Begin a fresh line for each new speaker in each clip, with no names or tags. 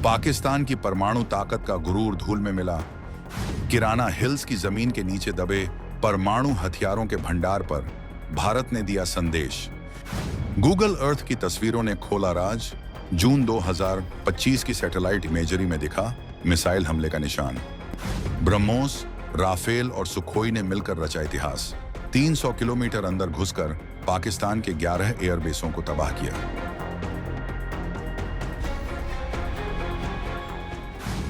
पाकिस्तान की परमाणु ताकत का गुरूर धूल में मिला। किराना हिल्स की जमीन के नीचे दबे परमाणु हथियारों के भंडार पर भारत ने दिया संदेश। गूगल अर्थ की तस्वीरों ने खोला राज। जून 2025 की सैटेलाइट इमेजरी में दिखा मिसाइल हमले का निशान। ब्रह्मोस, राफेल और सुखोई ने मिलकर रचा इतिहास। 300 किलोमीटर अंदर घुसकर पाकिस्तान के 11 एयरबेसों को तबाह किया।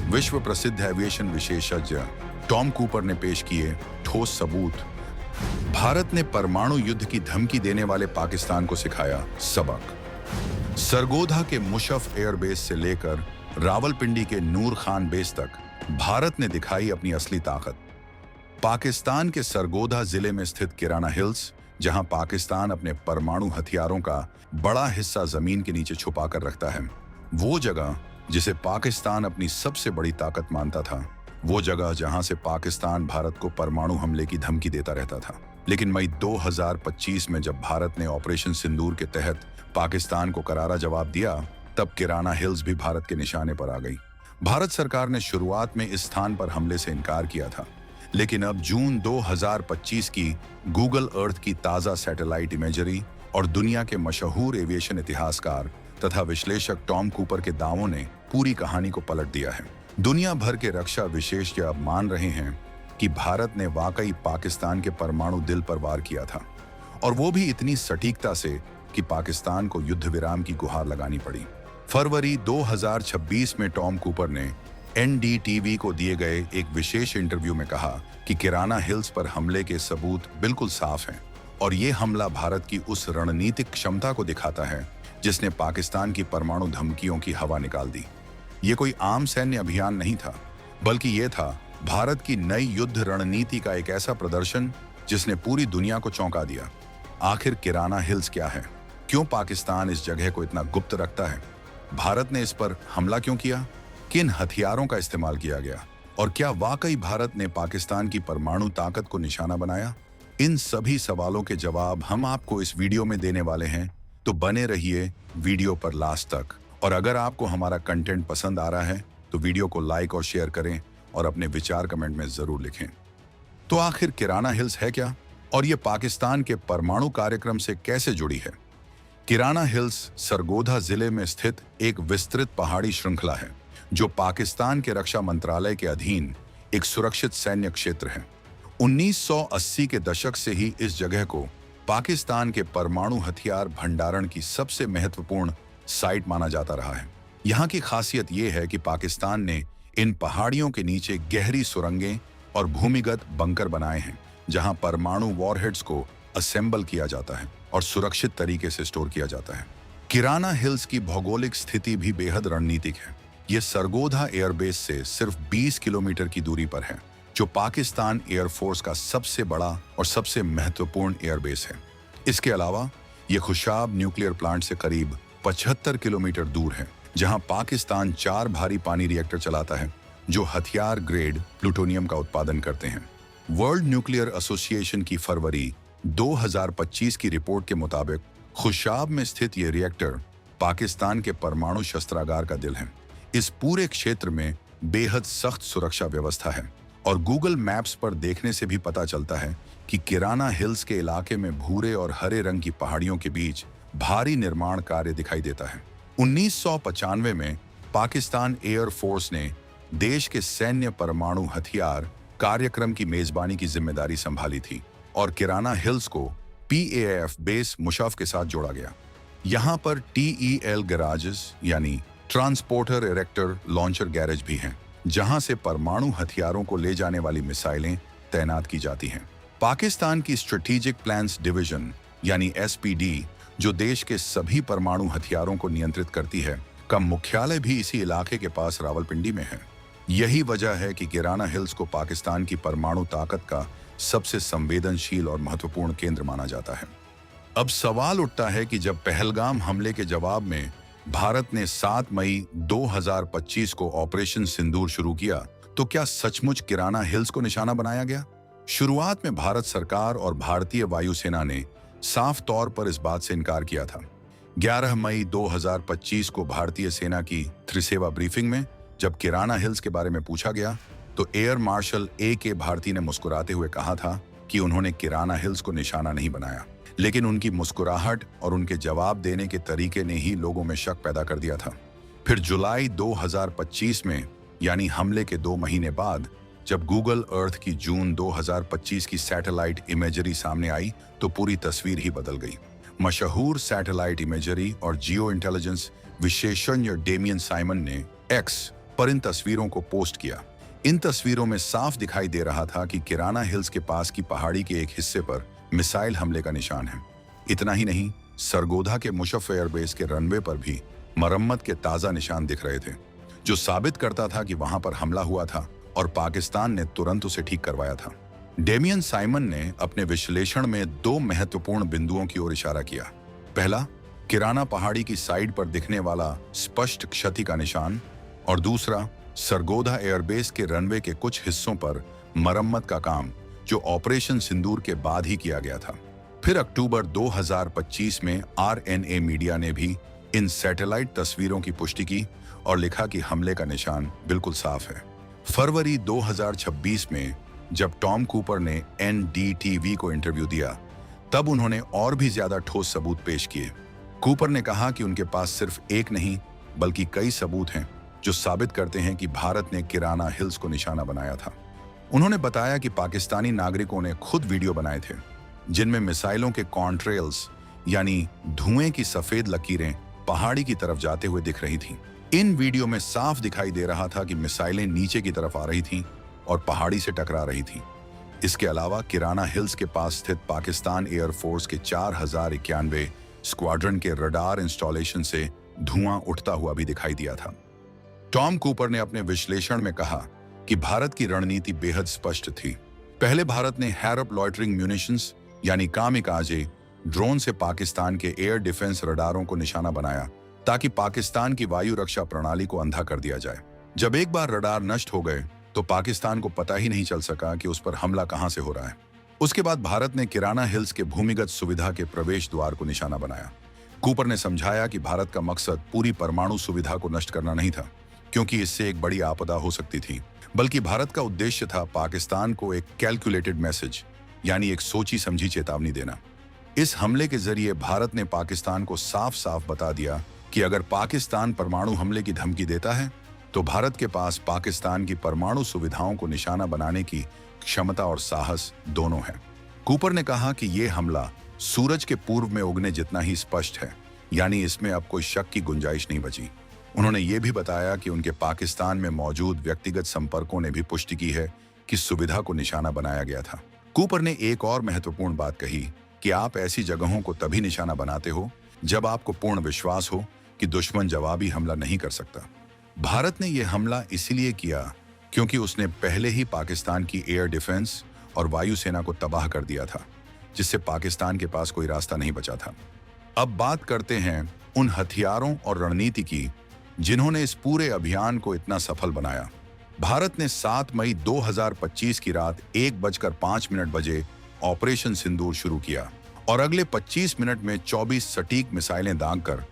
विश्व प्रसिद्ध एविएशन विशेषज्ञ टॉम कूपर ने पेश किए ठोस सबूत। भारत ने परमाणु युद्ध की धमकी देने वाले पाकिस्तान को सिखाया सबक। सरगोधा के मुशर्रफ एयरबेस से लेकर रावलपिंडी के नूर खान बेस तक भारत ने दिखाई अपनी असली ताकत। पाकिस्तान के सरगोधा जिले में स्थित किराना हिल्स, जहां पाकिस्तान अपने परमाणु हथियारों का बड़ा हिस्सा जमीन के नीचे छुपा कर रखता है, वो जगह जिसे पाकिस्तान अपनी सबसे बड़ी ताकत मानता था, वो जगह जहां से पाकिस्तान भारत को परमाणु हमले की धमकी देता रहता था। लेकिन मई 2025 में जब भारत ने ऑपरेशन सिंदूर के तहत पाकिस्तान को करारा जवाब दिया, तब किराना हिल्स भी भारत के निशाने पर आ गई। भारत सरकार ने शुरुआत में इस स्थान पर हमले से इनकार किया था, लेकिन अब जून 2025 की गूगल अर्थ की ताज़ा सैटेलाइट इमेजरी और दुनिया के मशहूर एविएशन इतिहासकार तथा विश्लेषक टॉम कूपर के दावों ने पूरी कहानी को पलट दिया है। दुनिया भर के रक्षा विशेषज्ञ अब मान रहे हैं कि भारत ने वाकई पाकिस्तान के परमाणु दिल पर वार किया था, और वो भी इतनी सटीकता से कि पाकिस्तान को युद्ध विराम की गुहार लगानी पड़ी। फरवरी 2026 में टॉम कूपर ने एनडीटीवी को दिए गए एक विशेष इंटरव्यू में कहा कि किराना हिल्स पर हमले के सबूत बिल्कुल साफ हैं, और ये हमला भारत की उस रणनीतिक क्षमता को दिखाता है जिसने पाकिस्तान की परमाणु धमकियों की हवा निकाल दी। ये कोई आम सैन्य अभियान नहीं था, बल्कि ये था भारत की नई युद्ध रणनीति का एक ऐसा प्रदर्शन जिसने पूरी दुनिया को चौंका दिया। आखिर किराना हिल्स क्या है? क्यों पाकिस्तान इस जगह को इतना गुप्त रखता है? भारत ने इस पर हमला क्यों किया? किन हथियारों का इस्तेमाल किया गया? और क्या वाकई भारत ने पाकिस्तान की परमाणु ताकत को निशाना बनाया? इन सभी सवालों के जवाब हम आपको इस वीडियो में देने वाले हैं, तो बने रहिए वीडियो पर लास्ट तक। और अगर आपको हमारा कंटेंट पसंद आ रहा है तो वीडियो को लाइक और शेयर करें और अपने विचार कमेंट में जरूर लिखें। तो आखिर किराना हिल्स है क्या, और ये पाकिस्तान के परमाणु कार्यक्रम से कैसे जुड़ी है? किराना हिल्स सरगोधा जिले में स्थित एक विस्तृत पहाड़ी श्रृंखला है जो पाकिस्तान के रक्षा मंत्रालय के अधीन एक सुरक्षित सैन्य क्षेत्र है। 1980 के दशक से ही इस जगह को पाकिस्तान के परमाणु हथियार भंडारण की सबसे महत्वपूर्ण साइट माना जाता रहा है। यहाँ की खासियत यह है कि पाकिस्तान ने इन पहाड़ियों के नीचे गहरी सुरंगें और भूमिगत बंकर बनाए हैं, जहाँ परमाणु वॉरहेड्स को असेंबल किया जाता है और सुरक्षित तरीके से स्टोर किया जाता है। किराना हिल्स की भौगोलिक स्थिति भी बेहद रणनीतिक है। ये सरगोधा एयरबेस से सिर्फ 20 किलोमीटर की दूरी पर है, जो पाकिस्तान एयरफोर्स का सबसे बड़ा और सबसे महत्वपूर्ण एयरबेस है। इसके अलावा ये खुशाब न्यूक्लियर प्लांट से करीब 75 किलोमीटर दूर है, जहां पाकिस्तान 4 भारी पानी रिएक्टर चलाता है जो हथियार ग्रेड प्लूटोनियम का उत्पादन करते हैं। वर्ल्ड न्यूक्लियर एसोसिएशन की फरवरी 2025 की रिपोर्ट के मुताबिक खुशाब में स्थित ये रिएक्टर पाकिस्तान के परमाणु शस्त्रागार का दिल है। इस पूरे क्षेत्र में बेहद सख्त सुरक्षा व्यवस्था है, और गूगल मैप्स पर देखने से भी पता चलता है कि किराना हिल्स के इलाके में भूरे और हरे रंग की पहाड़ियों के बीच भारी निर्माण कार्य दिखाई देता है। 1995 में पाकिस्तान एयर फोर्स ने देश के सैन्य परमाणु हथियार कार्यक्रम की मेजबानी की जिम्मेदारी संभाली थी, और किराना हिल्स को PAF बेस मुशर्रफ के साथ जोड़ा गया। यहाँ पर TEL गैराजेस यानी ट्रांसपोर्टर इरेक्टर लॉन्चर गैरेज भी हैं, जहां से परमाणु हथियारों को ले जाने वाली मिसाइलें तैनात की जाती हैं। पाकिस्तान की स्ट्रेटेजिक प्लान्स डिवीजन यानी SPD, जो देश के सभी परमाणु हथियारों को नियंत्रित करती है, का मुख्यालय भी इसी इलाके के पास रावलपिंडी में है। यही वजह है कि किराना हिल्स को पाकिस्तान की परमाणु ताकत का सबसे संवेदनशील और महत्वपूर्ण केंद्र माना जाता है। अब सवाल उठता है कि जब पहलगाम हमले के जवाब में भारत ने 7 मई 2025 को ऑपरेशन सिंदूर शुरू किया, तो क्या सचमुच किराना हिल्स को निशाना बनाया गया? शुरुआत में भारत सरकार और भारतीय वायुसेना ने साफ तौर पर इस बात से इनकार किया था। 11 मई 2025 को भारतीय सेना की त्रिसेवा ब्रीफिंग में जब किराना हिल्स के बारे में पूछा गया तो एयर मार्शल A.K. भारती ने मुस्कुराते हुए कहा था कि उन्होंने किराना हिल्स को निशाना नहीं बनाया, लेकिन उनकी मुस्कुराहट और उनके जवाब देने के तरीके ने ही लोगों में शक पैदा कर दिया था। फिर जुलाई 2025 में, यानी हमले के 2 महीने बाद, जब गूगल अर्थ की जून 2025 की सैटेलाइट इमेजरी सामने आई तो पूरी तस्वीर ही बदल गई। मशहूर सैटेलाइट इमेजरी और जियो इंटेलिजेंस विशेषज्ञ डेमियन साइमन ने एक्स पर इन तस्वीरों को पोस्ट किया। इन तस्वीरों में साफ दिखाई दे रहा था कि किराना हिल्स के पास की पहाड़ी के एक हिस्से पर मिसाइल हमले का निशान है। इतना ही नहीं, सरगोधा के मुशर्रफ एयरबेस के रनवे पर भी मरम्मत के ताजा निशान दिख रहे थे, जो साबित करता था कि वहां पर हमला हुआ था और पाकिस्तान ने तुरंत उसे ठीक करवाया था। डेमियन साइमन ने अपने विश्लेषण में 2 महत्वपूर्ण बिंदुओं की ओर इशारा किया। पहला, किराना पहाड़ी की साइड पर दिखने वाला स्पष्ट क्षति का निशान, और दूसरा, सरगोधा एयरबेस के रनवे के कुछ हिस्सों पर मरम्मत का काम, जो ऑपरेशन सिंदूर के बाद ही किया गया था। फिर अक्टूबर 2025 में RNA मीडिया ने भी इन सैटेलाइट तस्वीरों की पुष्टि की और लिखा कि हमले का निशान बिल्कुल साफ है। फरवरी 2026 में जब टॉम कूपर ने NDTV को इंटरव्यू दिया, तब उन्होंने और भी ज्यादा ठोस सबूत पेश किए। कूपर ने कहा कि उनके पास सिर्फ एक नहीं बल्कि कई सबूत हैं जो साबित करते हैं कि भारत ने किराना हिल्स को निशाना बनाया था। उन्होंने बताया कि पाकिस्तानी नागरिकों ने खुद वीडियो बनाए थे जिनमें मिसाइलों के कॉन्ट्रेल्स, यानी धुएं की सफेद लकीरें पहाड़ी की तरफ जाते हुए दिख रही थीं। इन वीडियो में साफ दिखाई दे रहा था कि मिसाइलें नीचे की तरफ आ रही थीं और पहाड़ी से टकरा रही थीं। इसके अलावा किराना हिल्स के पास स्थित पाकिस्तान एयरफोर्स के 4091 स्क्वाड्रन के रडार इंस्टॉलेशन से धुआं उठता हुआ भी दिखाई दिया था। टॉम कूपर ने अपने विश्लेषण में कहा कि भारत की रणनीति बेहद स्पष्ट थी। पहले भारत ने हैरप लॉइटरिंग म्यूनिशंस, यानी कामिकाजे ड्रोन से पाकिस्तान के एयर डिफेंस रडारों को निशाना बनाया ताकि पाकिस्तान की वायु रक्षा प्रणाली को अंधा कर दिया जाए। जब एक बार रडार नष्ट हो गए तो पाकिस्तान को पता ही नहीं चल सका कि उस पर हमला कहां से हो रहा है। उसके बाद भारत ने किराना हिल्स के भूमिगत सुविधा के प्रवेश द्वार को निशाना बनाया। कूपर ने समझाया कि भारत का मकसद पूरी परमाणु सुविधा को नष्ट करना नहीं था, क्योंकि इससे एक बड़ी आपदा हो सकती थी, बल्कि भारत का उद्देश्य था पाकिस्तान को एक कैलकुलेटेड मैसेज, यानी एक सोची समझी चेतावनी देना। इस हमले के जरिए भारत ने पाकिस्तान को साफ साफ बता दिया कि अगर पाकिस्तान परमाणु हमले की धमकी देता है तो भारत के पास पाकिस्तान की परमाणु सुविधाओं को निशाना बनाने की क्षमता और साहस दोनों है। कूपर ने कहा कि यह हमला सूरज के पूर्व में उगने जितना ही स्पष्ट है, यानी इसमें अब कोई शक की गुंजाइश नहीं बची। उन्होंने ये भी बताया कि उनके पाकिस्तान में मौजूद व्यक्तिगत संपर्कों ने भी पुष्टि की है कि सुविधा को निशाना बनाया गया था। कूपर ने एक और महत्वपूर्ण बात कही कि आप ऐसी जगहों को तभी निशाना बनाते हो जब आपको पूर्ण विश्वास हो कि दुश्मन जवाबी हमला नहीं कर सकता। भारत ने यह हमला इसलिए किया क्योंकि उसने पहले ही पाकिस्तान की एयर डिफेंस और वायुसेना को तबाह कर दिया था, जिससे पाकिस्तान के पास कोई रास्ता नहीं बचा था। अब बात करते हैं उन हथियारों और रणनीति की जिन्होंने इस पूरे अभियान को इतना सफल बनाया। भारत ने 7 मई 2025 की रात 1:05 बजे ऑपरेशन सिंदूर शुरू किया और अगले 25 मिनट में 24 सटीक मिसाइलें दागकर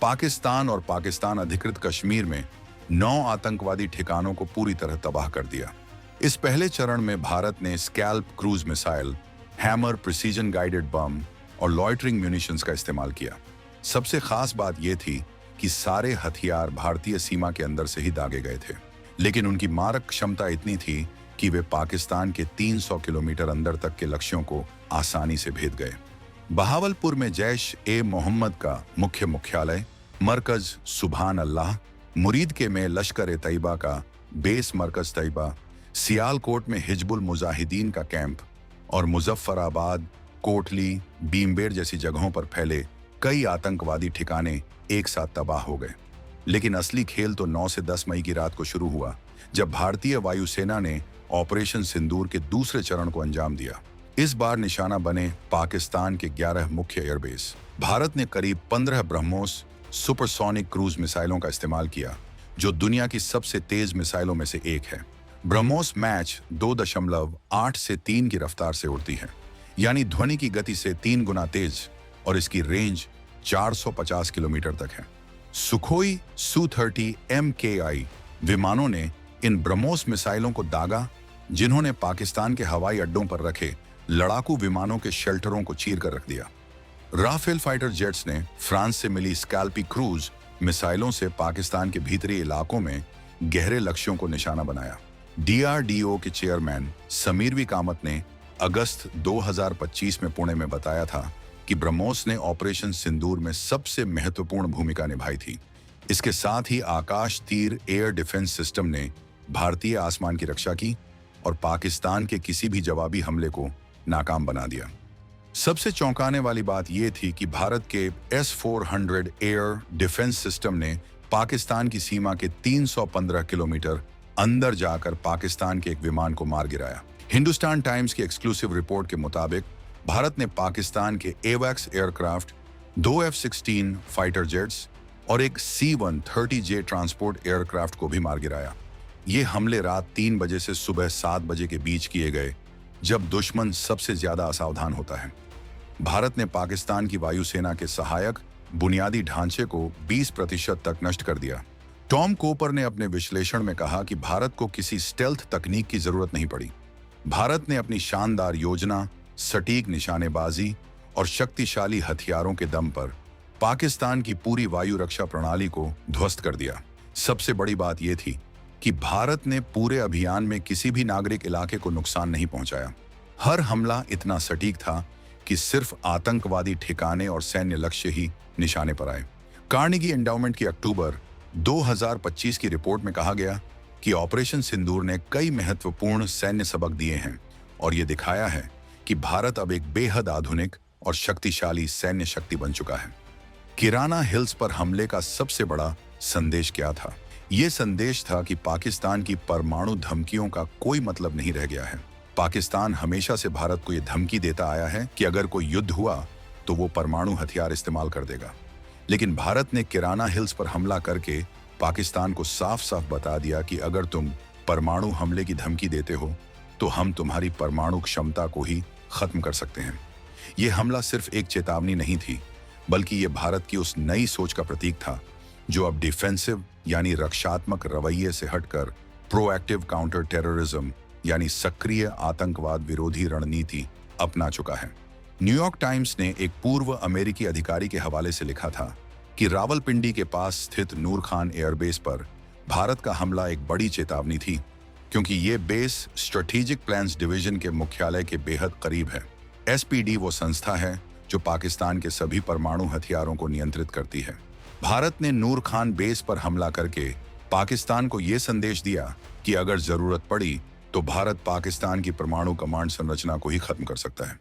पाकिस्तान और पाकिस्तान अधिकृत कश्मीर में 9 आतंकवादी ठिकानों को पूरी तरह तबाह कर दिया। इस पहले चरण में भारत ने scalp cruise missile, hammer precision guided bomb और लॉइटरिंग म्यूनिशंस का इस्तेमाल किया। सबसे खास बात यह थी कि सारे हथियार भारतीय सीमा के अंदर से ही दागे गए थे, लेकिन उनकी मारक क्षमता इतनी थी कि वे पाकिस्तान के 300 किलोमीटर अंदर तक के लक्ष्यों को आसानी से भेद गए। बहावलपुर में जैश-ए-मोहम्मद का मुख्य मुख्यालय, मरकज सुभान अल्लाह, मुरीदके में लश्कर-ए-तैयबा का बेस मरकज तैयबा, सियालकोट में हिजबुल मुजाहिदीन का कैंप और मुजफ्फराबाद, कोटली, बीमबेर जैसी जगहों पर फैले कई आतंकवादी ठिकाने एक साथ तबाह हो गए। लेकिन असली खेल तो 9 से 10 मई की रात को शुरू हुआ, जब भारतीय वायुसेना ने ऑपरेशन सिंदूर के दूसरे चरण को अंजाम दिया। इस बार निशाना बने पाकिस्तान के 11 मुख्य एयरबेस। भारत ने करीब 15 ब्रह्मोस सुपरसोनिक क्रूज मिसाइलों का इस्तेमाल किया, जो दुनिया की सबसे तेज मिसाइलों में से एक है। ब्रह्मोस मैच 2.8 से 3 की रफ्तार से उड़ती है, यानी ध्वनि की गति से 3 गुना तेज, और इसकी रेंज 450 किलोमीटर तक है। सुखोई Su-30 MKI विमानों ने इन ब्रह्मोस मिसाइलों को दागा, जिन्होंने पाकिस्तान के हवाई अड्डों पर रखे लड़ाकू विमानों के शेल्टरों को चीर कर रख दिया। राफेल फाइटर जेट्स ने फ्रांस से मिली स्कैल्पी क्रूज मिसाइलों से पाकिस्तान के भीतरी इलाकों में गहरे लक्ष्यों को निशाना बनाया। DRDO के चेयरमैन समीरवी कामत ने अगस्त 2025 में पुणे में बताया था कि ब्रह्मोस ने ऑपरेशन सिंदूर में सबसे महत्वपूर्ण भूमिका निभाई थी। इसके साथ ही आकाश तीर एयर डिफेंस सिस्टम ने भारतीय आसमान की रक्षा की और पाकिस्तान के किसी भी जवाबी हमले को नाकाम बना दिया। सबसे चौंकाने वाली बात यह थी कि भारत के S-400 एयर डिफेंस सिस्टम ने पाकिस्तान की सीमा के 315 किलोमीटर अंदर जाकर पाकिस्तान के एक विमान को मार गिराया। हिंदुस्तान टाइम्स की एक्सक्लूसिव रिपोर्ट के मुताबिक भारत ने पाकिस्तान के AWACS aircraft, 2 F-16 fighter jets और एक C-130J ट्रांसपोर्ट एयरक्राफ्ट को भी मार गिराया। ये हमले रात 3 बजे से सुबह 7 बजे के बीच किए गए, जब दुश्मन सबसे ज्यादा असावधान होता है। भारत ने पाकिस्तान की वायुसेना के सहायक बुनियादी ढांचे को 20% तक नष्ट कर दिया। टॉम कूपर ने अपने विश्लेषण में कहा कि भारत को किसी स्टेल्थ तकनीक की जरूरत नहीं पड़ी। भारत ने अपनी शानदार योजना, सटीक निशानेबाजी और शक्तिशाली हथियारों के दम पर पाकिस्तान की पूरी वायु रक्षा प्रणाली को ध्वस्त कर दिया। सबसे बड़ी बात यह थी कि भारत ने पूरे अभियान में किसी भी नागरिक इलाके को नुकसान नहीं पहुंचाया। हर हमला इतना सटीक था कि सिर्फ आतंकवादी ठिकाने और सैन्य लक्ष्य ही निशाने पर आए। कार्नेगी एंडाउमेंट की अक्टूबर 2025 की रिपोर्ट में कहा गया कि ऑपरेशन सिंदूर ने कई महत्वपूर्ण सैन्य सबक दिए हैं और ये दिखाया है कि भारत अब एक बेहद आधुनिक और शक्तिशाली सैन्य शक्ति बन चुका है। किराना हिल्स पर हमले का सबसे बड़ा संदेश क्या था? ये संदेश था कि पाकिस्तान की परमाणु धमकियों का कोई मतलब नहीं रह गया है। पाकिस्तान हमेशा से भारत को ये धमकी देता आया है कि अगर कोई युद्ध हुआ तो वो परमाणु हथियार इस्तेमाल कर देगा। लेकिन भारत ने किराना हिल्स पर हमला करके पाकिस्तान को साफ साफ बता दिया कि अगर तुम परमाणु हमले की धमकी देते हो तो हम तुम्हारी परमाणु क्षमता को ही खत्म कर सकते हैं। ये हमला सिर्फ एक चेतावनी नहीं थी, बल्कि ये भारत की उस नई सोच का प्रतीक था जो अब डिफेंसिव यानी रक्षात्मक रवैये से हटकर प्रोएक्टिव काउंटर टेररिज्म यानी सक्रिय आतंकवाद विरोधी रणनीति अपना चुका है। न्यूयॉर्क टाइम्स ने एक पूर्व अमेरिकी अधिकारी के हवाले से लिखा था कि रावलपिंडी के पास स्थित नूर खान एयरबेस पर भारत का हमला एक बड़ी चेतावनी थी, क्योंकि ये बेस स्ट्रेटेजिक प्लान्स डिवीजन के मुख्यालय के बेहद करीब है। SPD वो संस्था है जो पाकिस्तान के सभी परमाणु हथियारों को नियंत्रित करती है। भारत ने नूर खान बेस पर हमला करके पाकिस्तान को ये संदेश दिया कि अगर जरूरत पड़ी तो भारत पाकिस्तान की परमाणु कमांड संरचना को ही खत्म कर सकता है।